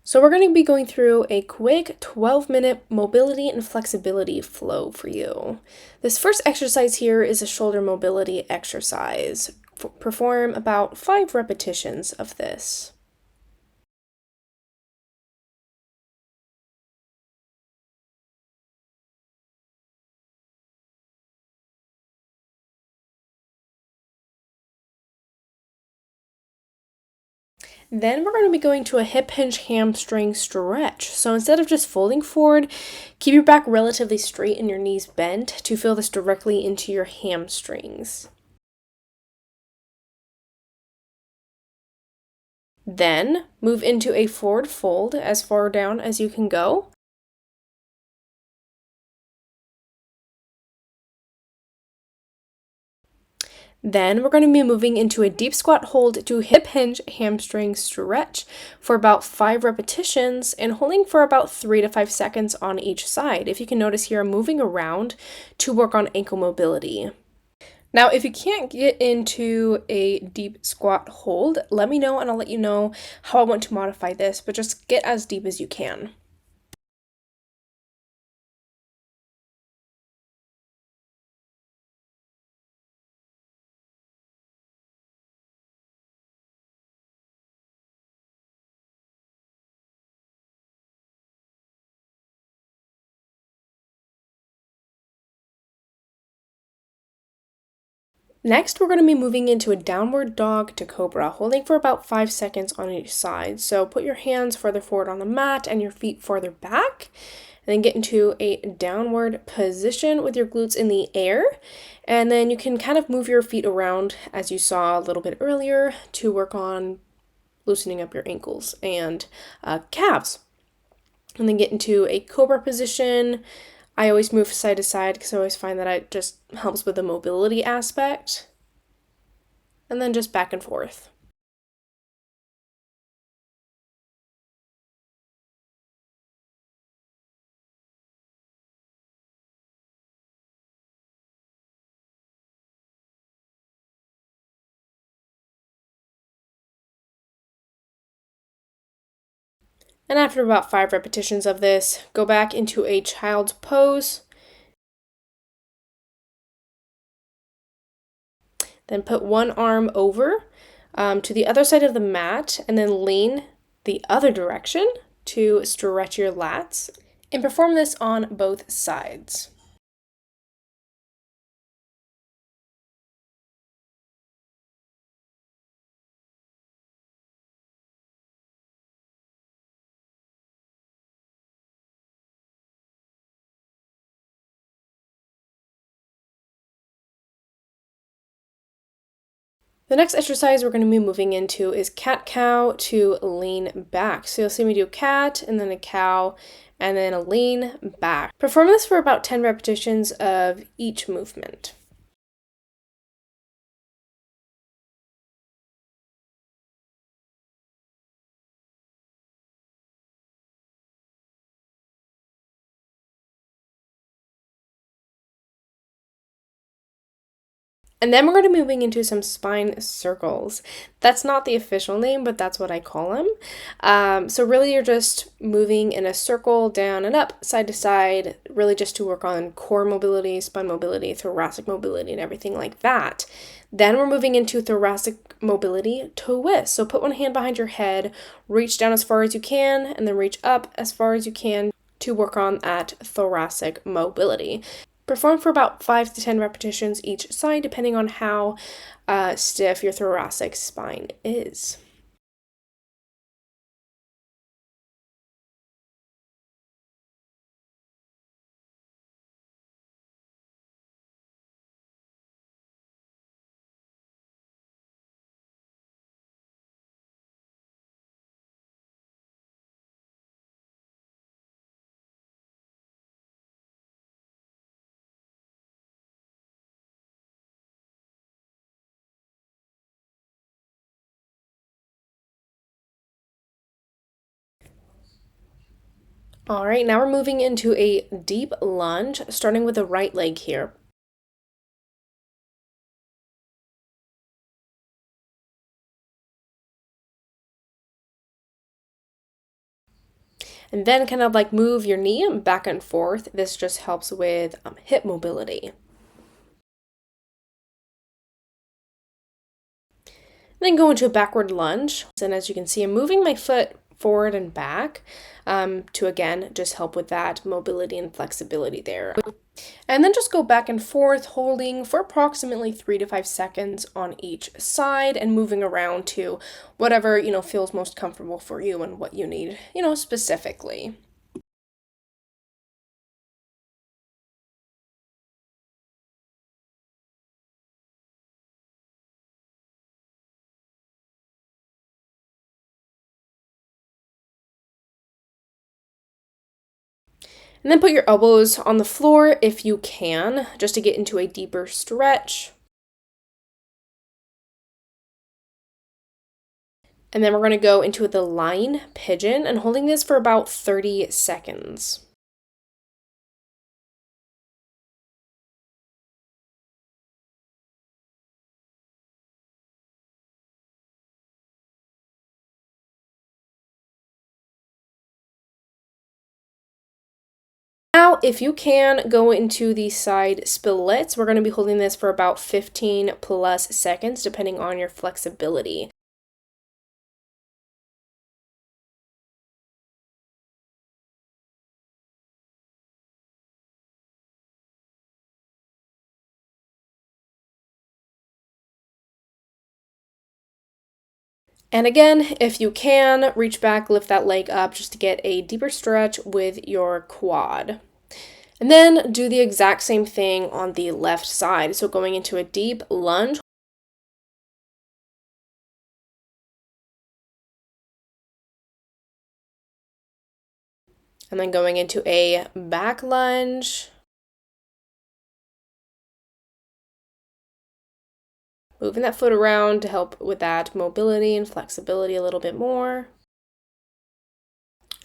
So we're going to be going through a quick 12-minute mobility and flexibility flow for you. This first exercise here is a shoulder mobility exercise. Perform about 5 repetitions of this. Then we're going to be going to a hip hinge hamstring stretch. So instead of just folding forward, keep your back relatively straight and your knees bent to feel this directly into your hamstrings. Then move into a forward fold as far down as you can go. Then we're going to be moving into a deep squat hold to hip hinge hamstring stretch for about 5 repetitions and holding for about 3 to 5 seconds on each side. If you can notice here, I'm moving around to work on ankle mobility. Now, if you can't get into a deep squat hold, let me know and I'll let you know how I want to modify this, but just get as deep as you can. Next, we're going to be moving into a downward dog to cobra, holding for about 5 seconds on each side. So put your hands further forward on the mat and your feet farther back. And then get into a downward position with your glutes in the air. And then you can kind of move your feet around as you saw a little bit earlier to work on loosening up your ankles and calves. And then get into a cobra position. I always move side to side because I always find that it just helps with the mobility aspect. And then just back and forth. And after about 5 repetitions of this, go back into a child's pose. Then put one arm over to the other side of the mat and then lean the other direction to stretch your lats. And perform this on both sides. The next exercise we're going to be moving into is cat-cow to lean back. So you'll see me do cat and then a cow and then a lean back. Perform this for about 10 repetitions of each movement. And then we're going to be moving into some spine circles. That's not the official name, but that's what I call them. So really you're just moving in a circle down and up, side to side, really just to work on core mobility, spine mobility, thoracic mobility, and everything like that. Then we're moving into thoracic mobility twist. So put one hand behind your head, reach down as far as you can, and then reach up as far as you can to work on that thoracic mobility. Perform for about 5 to 10 repetitions each side, depending on how stiff your thoracic spine is. All right, now we're moving into a deep lunge, starting with the right leg here. and then kind of like move your knee back and forth. This just helps with hip mobility. Then go into a backward lunge. And as you can see, I'm moving my foot forward and back to again just help with that mobility and flexibility there. And then just go back and forth, holding for approximately 3 to 5 seconds on each side and moving around to whatever, feels most comfortable for you and what you need, specifically. And then put your elbows on the floor if you can, just to get into a deeper stretch. And then we're going to go into the lying pigeon and holding this for about 30 seconds. Now, if you can, go into the side splits. We're going to be holding this for about 15 plus seconds, depending on your flexibility. And again, if you can, reach back, lift that leg up just to get a deeper stretch with your quad. And then do the exact same thing on the left side. So going into a deep lunge. And then going into a back lunge. Moving that foot around to help with that mobility and flexibility a little bit more.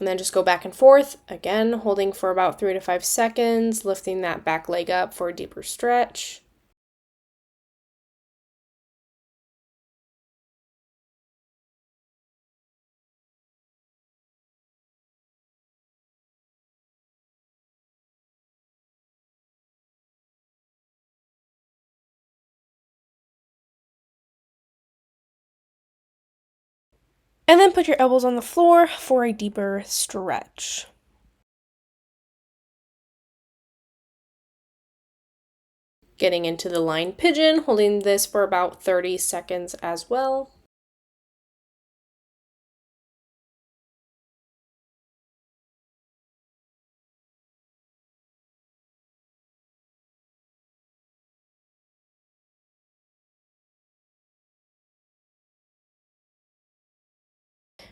And then just go back and forth, again, holding for about 3 to 5 seconds, lifting that back leg up for a deeper stretch. And then put your elbows on the floor for a deeper stretch. Getting into the lying pigeon, holding this for about 30 seconds as well.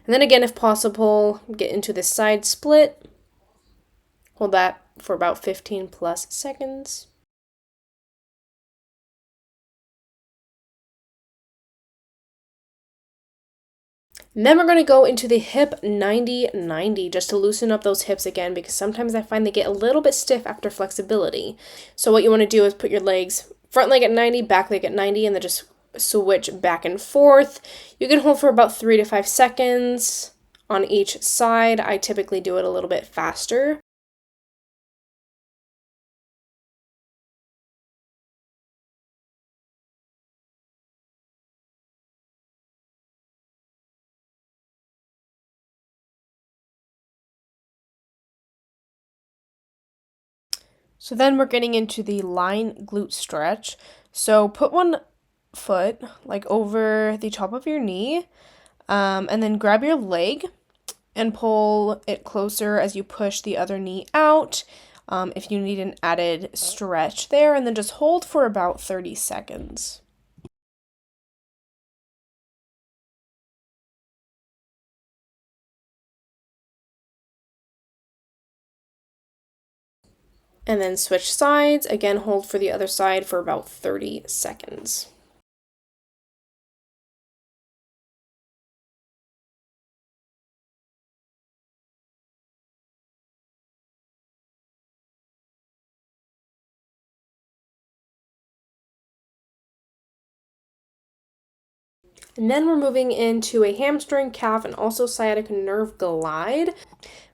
And then again, if possible, get into the side split. Hold that for about 15 plus seconds. And then we're going to go into the hip 90-90 just to loosen up those hips again, because sometimes I find they get a little bit stiff after flexibility. So what you want to do is put your legs, front leg at 90, back leg at 90, and then just switch back and forth. You can hold for about 3 to 5 seconds on each side. I typically do it a little bit faster. So then we're getting into the lying glute stretch. So put one foot like over the top of your knee, and then grab your leg and pull it closer as you push the other knee out. If you need an added stretch there, and then just hold for about 30 seconds. And then switch sides. Again, hold for the other side for about 30 seconds. And then we're moving into a hamstring, calf, and also sciatic nerve glide.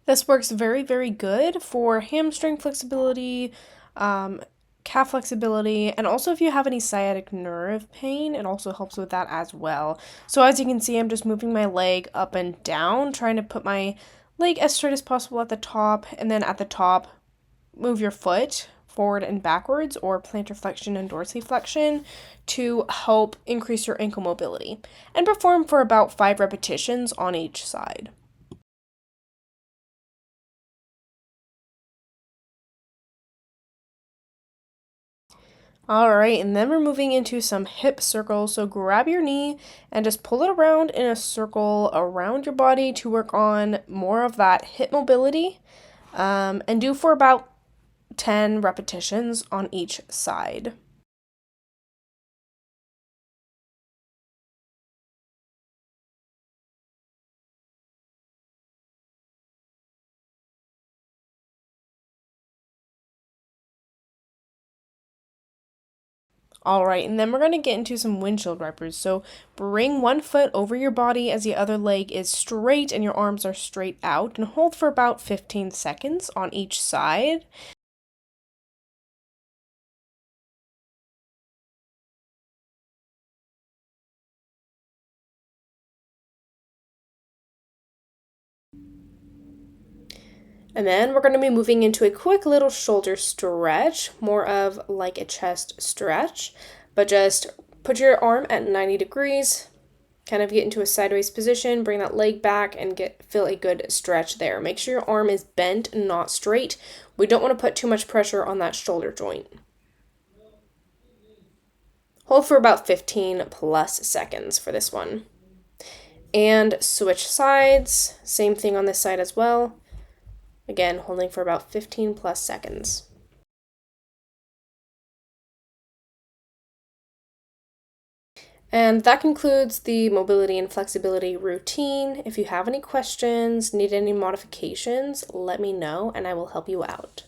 This works very, very good for hamstring flexibility, calf flexibility, and also if you have any sciatic nerve pain, it also helps with that as well. So as you can see, I'm just moving my leg up and down, trying to put my leg as straight as possible at the top, and then at the top, move your foot forward and backwards, or plantar flexion and dorsiflexion, to help increase your ankle mobility. And perform for about 5 repetitions on each side. All right, and then we're moving into some hip circles. So grab your knee and just pull it around in a circle around your body to work on more of that hip mobility. And do for about 10 repetitions on each side. All right, and then we're going to get into some windshield wipers. So bring one foot over your body as the other leg is straight and your arms are straight out, and hold for about 15 seconds on each side. And then we're going to be moving into a quick little shoulder stretch, more of like a chest stretch, but just put your arm at 90 degrees, kind of get into a sideways position, bring that leg back and feel a good stretch there. Make sure your arm is bent, not straight. We don't want to put too much pressure on that shoulder joint. Hold for about 15 plus seconds for this one. And switch sides, same thing on this side as well. Again, holding for about 15 plus seconds. And that concludes the mobility and flexibility routine. If you have any questions, need any modifications, let me know and I will help you out.